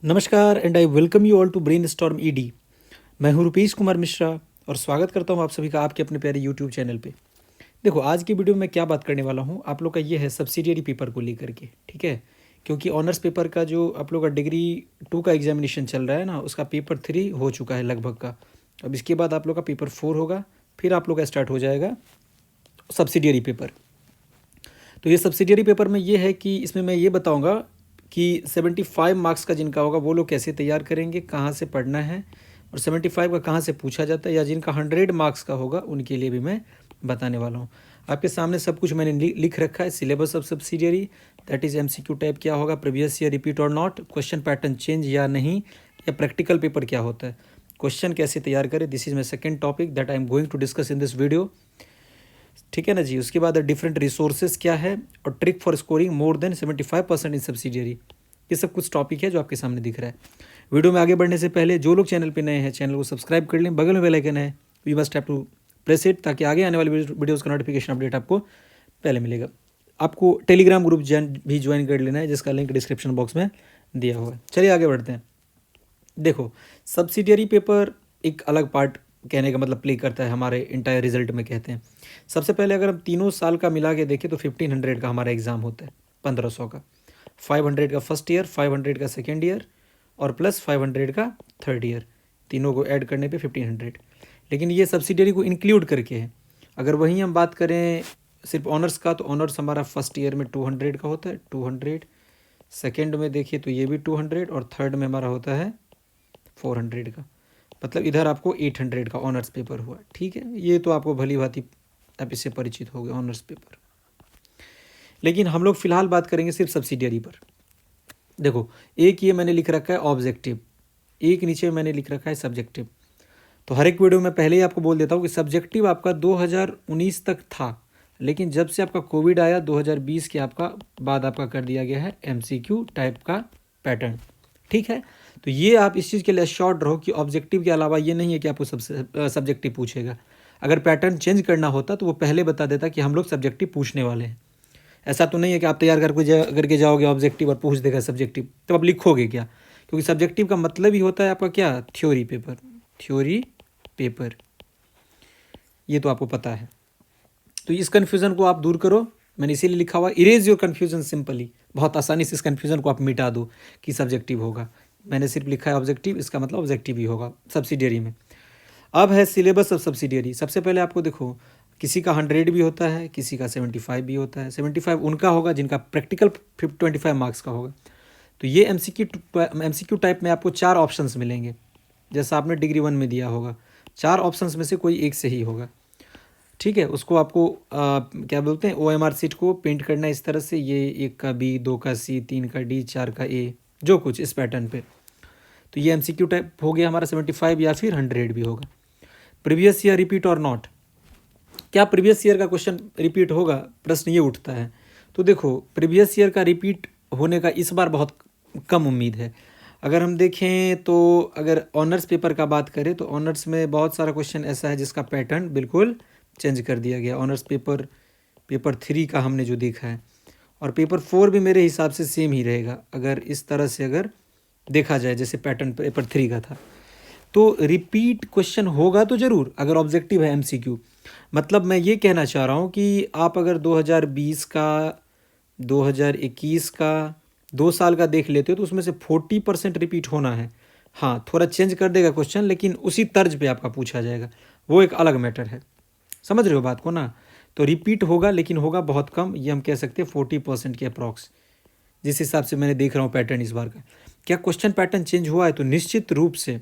नमस्कार and I welcome you all to brain storm ED. मैं हूं रुपेश कुमार मिश्रा और स्वागत करता हूं आप सभी का आपके अपने प्यारे यूट्यूब चैनल पे। देखो, आज की वीडियो में क्या बात करने वाला हूं आप लोग का ये है सब्सिडियरी पेपर को लेकर के, ठीक है। क्योंकि ऑनर्स पेपर का जो आप लोग का डिग्री 2 का एग्जामिनेशन चल रहा है ना, उसका पेपर 3 हो चुका है लगभग का। अब इसके बाद आप लोग का पेपर 4 होगा, फिर आप लोग का स्टार्ट हो जाएगा सब्सिडियरी पेपर। तो ये सब्सिडियरी पेपर में ये है कि इसमें मैं ये बताऊंगा कि 75 मार्क्स का जिनका होगा वो लोग कैसे तैयार करेंगे, कहाँ से पढ़ना है, और 75 का कहाँ से पूछा जाता है, या जिनका 100 मार्क्स का होगा उनके लिए भी मैं बताने वाला हूँ। आपके सामने सब कुछ मैंने लिख रखा है। Syllabus of subsidiary, that is MCQ type क्या होगा, प्रीवियस ईयर रिपीट और नॉट, क्वेश्चन पैटर्न चेंज या नहीं, या प्रैक्टिकल पेपर क्या होता है, क्वेश्चन कैसे तैयार करें। This is my second topic that I am going to discuss in this video, ठीक है ना जी। उसके बाद डिफरेंट रिसोर्सेज क्या है और trick for scoring more than 75% in subsidiary, ये सब कुछ टॉपिक है जो आपके सामने दिख रहा है। वीडियो में आगे बढ़ने से पहले जो लोग चैनल पे नए हैं चैनल को सब्सक्राइब कर लें, बगल में बेल आइकन है, we must have to press it, ताकि आगे आने वाली वीडियोज़ का नोटिफिकेशन अपडेट आपको पहले मिलेगा। आपको टेलीग्राम ग्रुप भी ज्वाइन कर लेना है, जिसका लिंक डिस्क्रिप्शन बॉक्स में दिया हुआ है। चलिए आगे बढ़ते हैं। देखो, सब्सिडियरी पेपर एक अलग पार्ट कहने का मतलब प्ले करता है हमारे इंटायर रिजल्ट में, कहते हैं। सबसे पहले अगर हम तीनों साल का मिला के देखें तो 1500 का हमारा एग्ज़ाम होता है, 1500 का, 500 का फर्स्ट ईयर, 500 का सेकेंड ईयर और प्लस 500 का थर्ड ईयर, तीनों को ऐड करने पे 1500। लेकिन ये सब्सिडियरी को इंक्लूड करके है। अगर वहीं हम बात करें सिर्फ ऑनर्स का, तो ऑनर्स हमारा फर्स्ट ईयर में 200 का होता है, 200, सेकेंड में देखिए तो ये भी 200, और थर्ड में हमारा होता है 400 का। मतलब इधर आपको 800 का ऑनर्स पेपर हुआ, ठीक है। ये तो आपको भली भांति आप इससे परिचित हो गए, ऑनर्स पेपर। लेकिन हम लोग फिलहाल बात करेंगे सिर्फ सब्सिडियरी पर। देखो, एक ये मैंने लिख रखा है ऑब्जेक्टिव, एक नीचे मैंने लिख रखा है सब्जेक्टिव। तो हर एक वीडियो में पहले ही आपको बोल देता हूँ कि सब्जेक्टिव आपका 2019 तक था, लेकिन जब से आपका कोविड आया 2020 के आपका बाद आपका कर दिया गया है एमसीक्यू टाइप का पैटर्न, ठीक है। तो ये आप इस चीज़ के लिए श्योर रहो कि ऑब्जेक्टिव के अलावा ये नहीं है कि आपको सब्जेक्टिव पूछेगा। अगर पैटर्न चेंज करना होता तो वो पहले बता देता कि हम लोग सब्जेक्टिव पूछने वाले हैं। ऐसा तो नहीं है कि आप तैयार करके जाओगे ऑब्जेक्टिव और पूछ देगा सब्जेक्टिव, तो आप लिखोगे क्या? क्योंकि सब्जेक्टिव का मतलब ही होता है आपका क्या, थ्योरी पेपर, थ्योरी पेपर, ये तो आपको पता है। तो इस कन्फ्यूज़न को आप दूर करो, मैंने इसीलिए लिखा हुआ इरेज योर कन्फ्यूजन सिंपली, बहुत आसानी से इस कन्फ्यूज़न को आप मिटा दो कि सब्जेक्टिव होगा। मैंने सिर्फ लिखा है ऑब्जेक्टिव, इसका मतलब ऑब्जेक्टिव ही होगा सब्सिडियरी में। अब है सिलेबस ऑफ सब्सिडियरी। सबसे पहले आपको देखो, किसी का 100 भी होता है, किसी का 75 भी होता है। 75 उनका होगा जिनका प्रैक्टिकल 25 मार्क्स का होगा। तो ये एमसीक्यू टाइप में आपको 4 ऑप्शंस मिलेंगे, जैसा आपने डिग्री 1 में दिया होगा। 4 ऑप्शंस में से कोई एक सही होगा, ठीक है। उसको आपको क्या बोलते हैं, OMR सीट को पेंट करना है इस तरह से, ये 1 का B, 2 का C, 3 का D, 4 का A, जो कुछ इस पैटर्न पे। तो ये एमसीक्यू टाइप हो गया हमारा 75, या फिर 100 भी होगा। प्रीवियस ईयर रिपीट और नॉट, क्या प्रीवियस ईयर का क्वेश्चन रिपीट होगा, प्रश्न ये उठता है। तो देखो, प्रीवियस ईयर का रिपीट होने का इस बार बहुत कम उम्मीद है। अगर हम देखें तो अगर ऑनर्स पेपर का बात करें तो ऑनर्स में बहुत सारा क्वेश्चन ऐसा है जिसका पैटर्न बिल्कुल चेंज कर दिया गया। ऑनर्स पेपर 3 का हमने जो देखा है, और पेपर 4 भी मेरे हिसाब से सेम ही रहेगा अगर इस तरह से अगर देखा जाए जैसे पैटर्न पेपर 3 का था। तो रिपीट क्वेश्चन होगा तो ज़रूर, अगर ऑब्जेक्टिव है एमसीक्यू। मतलब मैं ये कहना चाह रहा हूँ कि आप अगर 2020 का, 2021 का, 2 साल का देख लेते हो तो उसमें से 40% रिपीट होना है। हाँ, थोड़ा चेंज कर देगा क्वेश्चन, लेकिन उसी तर्ज पे आपका पूछा जाएगा, वो एक अलग मैटर है। समझ रहे हो बात को ना? तो रिपीट होगा, लेकिन होगा बहुत कम, ये हम कह सकते हैं 40% के अप्रॉक्स, जिस हिसाब से मैंने देख रहा हूँ पैटर्न इस बार का। क्या क्वेश्चन पैटर्न चेंज हुआ है? तो निश्चित रूप से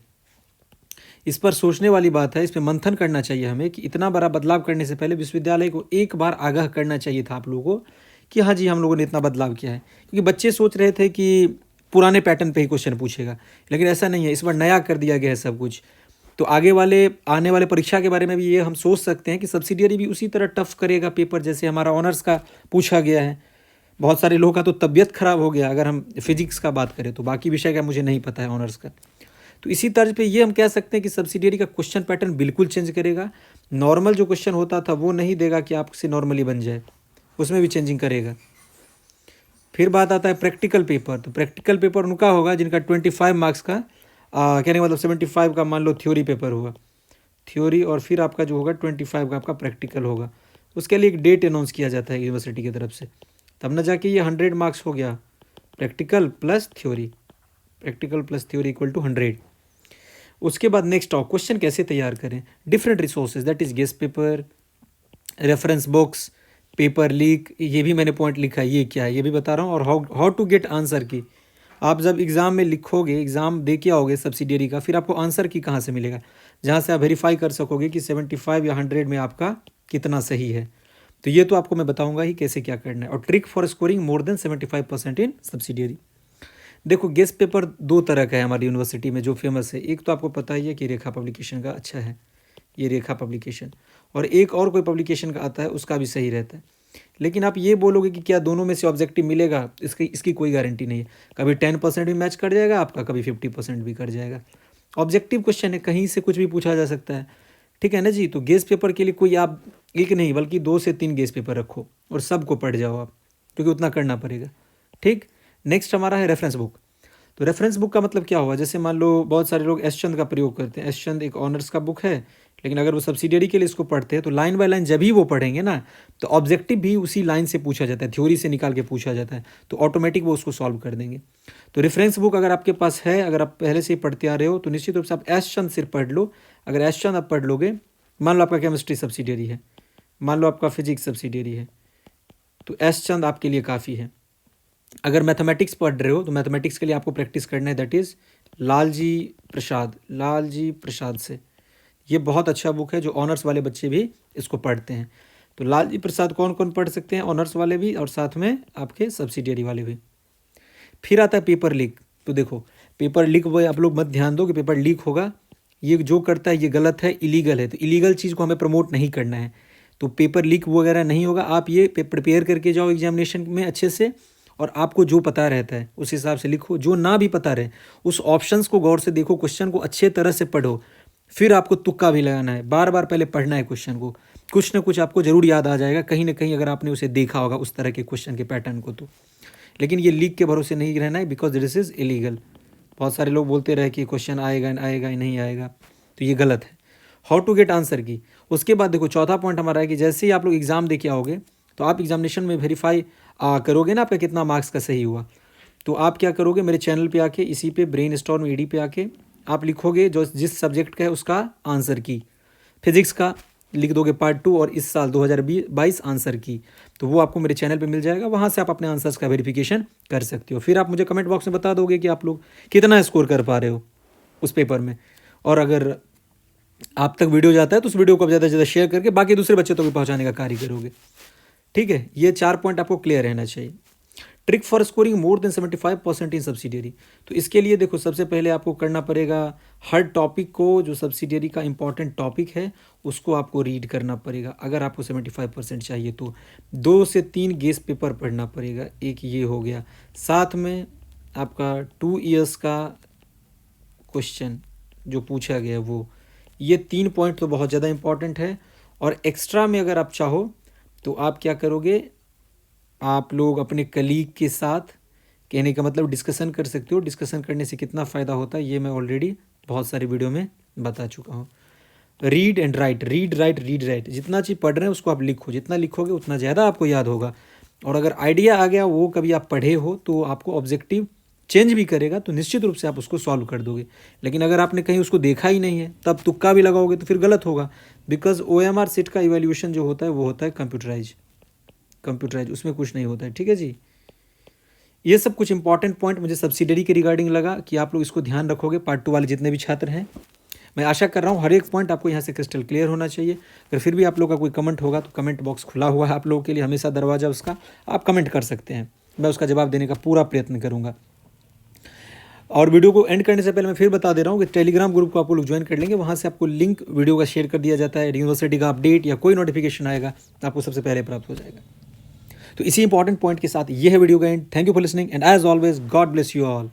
इस पर सोचने वाली बात है, इस पर मंथन करना चाहिए हमें कि इतना बड़ा बदलाव करने से पहले विश्वविद्यालय को एक बार आगाह करना चाहिए था आप लोगों को कि हाँ जी, हम लोगों ने इतना बदलाव किया है। क्योंकि बच्चे सोच रहे थे कि पुराने पैटर्न पे ही क्वेश्चन पूछेगा, लेकिन ऐसा नहीं है, इस बार नया कर दिया गया है सब कुछ। तो आने वाले परीक्षा के बारे में भी ये हम सोच सकते हैं कि सब्सिडियरी भी उसी तरह टफ करेगा पेपर जैसे हमारा ऑनर्स का पूछा गया है। बहुत सारे लोगों का तो तबीयत खराब हो गया, अगर हम फिजिक्स का बात करें तो, बाकी विषय का मुझे नहीं पता है ऑनर्स का। तो इसी तर्ज पे ये हम कह सकते हैं कि सब्सिडियरी का क्वेश्चन पैटर्न बिल्कुल चेंज करेगा। नॉर्मल जो क्वेश्चन होता था वो नहीं देगा कि आपसे नॉर्मली बन जाए, उसमें भी चेंजिंग करेगा। फिर बात आता है प्रैक्टिकल पेपर। तो प्रैक्टिकल पेपर उनका होगा जिनका 25 मार्क्स का कहने का मतलब 75 का मान लो थ्योरी पेपर होगा, थ्योरी, और फिर आपका जो होगा 25 का आपका प्रैक्टिकल होगा। उसके लिए एक डेट अनाउंस किया जाता है यूनिवर्सिटी की तरफ से, तब ना जाके ये 100 मार्क्स हो गया, practical plus theory, practical plus theory equal to 100। उसके बाद नेक्स्ट आओ, क्वेश्चन कैसे तैयार करें। Different resources that is guest paper, reference books, paper leak, ये भी मैंने पॉइंट लिखा है, ये क्या है ये भी बता रहा हूँ। और हाउ टू गेट आंसर की, आप जब एग्ज़ाम में लिखोगे, एग्ज़ाम दे के आओगे सब्सिडियरी का, फिर आपको आंसर की कहाँ से मिलेगा, जहाँ से आप वेरीफाई कर सकोगे कि 75 या 100 में आपका कितना सही है। तो ये तो आपको मैं बताऊंगा ही कैसे क्या करना है। और trick for scoring more than 75% in subsidiary. देखो गेस्ट पेपर दो तरह का है हमारी यूनिवर्सिटी में जो फेमस है। एक तो आपको पता ही है कि रेखा पब्लिकेशन का अच्छा है, ये रेखा पब्लिकेशन, और एक और कोई पब्लिकेशन का आता है उसका भी सही रहता है। लेकिन आप ये बोलोगे कि क्या दोनों में से ऑब्जेक्टिव मिलेगा, इसकी कोई गारंटी नहीं है। कभी 10% भी मैच कर जाएगा आपका, कभी 50% भी कर जाएगा। ऑब्जेक्टिव क्वेश्चन है, कहीं से कुछ भी पूछा जा सकता है, ठीक है ना जी। तो गेस्ट पेपर के लिए कोई आप एक नहीं बल्कि 2 से 3 गेस्ट पेपर रखो और सबको पढ़ जाओ आप, क्योंकि उतना करना पड़ेगा, ठीक। नेक्स्ट हमारा है रेफरेंस बुक। तो रेफरेंस बुक का मतलब क्या हुआ, जैसे मान लो बहुत सारे लोग एस चंद का प्रयोग करते हैं। एस चंद एक ऑनर्स का बुक है, लेकिन अगर वो सब्सिडियरी के लिए इसको पढ़ते हैं तो लाइन बाय लाइन जब ही वो पढ़ेंगे ना, तो ऑब्जेक्टिव भी उसी लाइन से पूछा जाता है, थ्योरी से निकाल के पूछा जाता है, तो ऑटोमेटिक वो उसको सॉल्व कर देंगे। तो रेफरेंस बुक अगर आपके पास है, अगर आप पहले से ही पढ़ते आ रहे हो, तो निश्चित रूप से आप एस चंद सिर्फ पढ़ लो। अगर एस चंद आप पढ़ लोगे, मान लो आपका केमिस्ट्री सब्सिडियरी है, मान लो आपका फिजिक्स सब्सिडियरी है, तो एस चंद आपके लिए काफ़ी है। अगर मैथमेटिक्स पढ़ रहे हो तो मैथमेटिक्स के लिए आपको प्रैक्टिस करना है, दैट इज़ लालजी प्रसाद से। ये बहुत अच्छा बुक है जो ऑनर्स वाले बच्चे भी इसको पढ़ते हैं। तो लालजी प्रसाद कौन कौन पढ़ सकते हैं, ऑनर्स वाले भी और साथ में आपके सब्सिडियरी वाले भी। फिर आता है पेपर लीक। तो देखो पेपर लीक वो आप लोग मत ध्यान दो कि पेपर लीक होगा, ये जो करता है ये गलत है, इलीगल है। तो इलीगल चीज़ को हमें प्रमोट नहीं करना है। तो पेपर लीक वगैरह नहीं होगा, आप ये प्रिपेयर करके जाओ एग्जामिनेशन में अच्छे से, और आपको जो पता रहता है उस हिसाब से लिखो। जो ना भी पता रहे उस ऑप्शंस को गौर से देखो, क्वेश्चन को अच्छे तरह से पढ़ो। फिर आपको तुक्का भी लगाना है, बार बार पहले पढ़ना है क्वेश्चन को, कुछ ना कुछ आपको ज़रूर याद आ जाएगा कहीं ना कहीं, अगर आपने उसे देखा होगा उस तरह के क्वेश्चन के पैटर्न को। तो लेकिन ये लीक के भरोसे नहीं रहना है, बिकॉज दिस इज़ इलीगल। बहुत सारे लोग बोलते रहे कि क्वेश्चन आएगा आएगा नहीं आएगा, तो ये गलत है। हाउ टू गेट आंसर की। उसके बाद देखो चौथा पॉइंट हमारा है कि जैसे ही आप लोग एग्ज़ाम दे के आओगे तो आप एग्जामिनेशन में वेरीफाई करोगे ना आपका कितना मार्क्स का सही हुआ। तो आप क्या करोगे, मेरे चैनल पे आके, इसी पे ब्रेनस्टॉर्म ईडी पे आके आप लिखोगे जो जिस सब्जेक्ट का है उसका आंसर की। फिजिक्स का लिख दोगे पार्ट 2 और इस साल 2022 आंसर की, तो वो आपको मेरे चैनल पे मिल जाएगा। वहाँ से आप अपने आंसर्स का वेरिफिकेशन कर सकते हो। फिर आप मुझे कमेंट बॉक्स में बता दोगे कि आप लोग कितना स्कोर कर पा रहे हो उस पेपर में। और अगर आप तक वीडियो जाता है तो उस वीडियो को आप ज़्यादा से ज़्यादा शेयर करके बाकी दूसरे बच्चों तक भी पहुँचाने का कार्य करोगे, ठीक है। ये 4 पॉइंट आपको क्लियर रहना चाहिए। Trick for scoring more than 75% in subsidiary. तो इसके लिए देखो सबसे पहले आपको करना पड़ेगा, हर टॉपिक को, जो सब्सिडियरी का इंपॉर्टेंट टॉपिक है उसको आपको रीड करना पड़ेगा। अगर आपको 75% चाहिए तो 2 से 3 गेस्ट पेपर पढ़ना पड़ेगा, एक ये हो गया। साथ में आपका 2 ईयर्स का क्वेश्चन जो पूछा गया वो, ये 3 पॉइंट तो बहुत ज़्यादा इंपॉर्टेंट है। और एक्स्ट्रा में अगर आप चाहो तो आप क्या करोगे, आप लोग अपने कलीग के साथ, कहने का मतलब डिस्कशन कर सकते हो। डिस्कशन करने से कितना फ़ायदा होता है ये मैं ऑलरेडी बहुत सारी वीडियो में बता चुका हूँ। Read and right, read write, जितना चीज़ पढ़ रहे हैं उसको आप लिखो, जितना लिखोगे उतना ज़्यादा आपको याद होगा। और अगर आइडिया आ गया, वो कभी आप पढ़े हो तो आपको ऑब्जेक्टिव चेंज भी करेगा, तो निश्चित रूप से आप उसको सॉल्व कर दोगे। लेकिन अगर आपने कहीं उसको देखा ही नहीं है तब तुक्का भी लगाओगे तो फिर गलत होगा। बिकॉज OMR सेट का इवैल्यूएशन जो होता है वो होता है कंप्यूटराइज, उसमें कुछ नहीं होता है, ठीक है जी। ये सब कुछ इंपॉर्टेंट पॉइंट मुझे सब्सिडियरी के रिगार्डिंग लगा कि आप लोग इसको ध्यान रखोगे, पार्ट 2 वाले जितने भी छात्र हैं। मैं आशा कर रहा हूँ हर एक पॉइंट आपको यहाँ से क्रिस्टल क्लियर होना चाहिए। अगर फिर भी आप लोग का कोई कमेंट होगा तो कमेंट बॉक्स खुला हुआ है आप लोगों के लिए, हमेशा दरवाज़ा उसका, आप कमेंट कर सकते हैं, मैं उसका जवाब देने का पूरा प्रयत्न करूँगा। और वीडियो को एंड करने से पहले मैं फिर बता दे रहा हूँ कि टेलीग्राम ग्रुप को आप लोग ज्वाइन कर लेंगे, वहाँ से आपको लिंक वीडियो का शेयर कर दिया जाता है। यूनिवर्सिटी का अपडेट या कोई नोटिफिकेशन आएगा तो आपको सबसे पहले प्राप्त हो जाएगा। तो इसी इंपॉर्टेंट पॉइंट के साथ ये है वीडियो का end. Thank you for listening and as always God bless you all.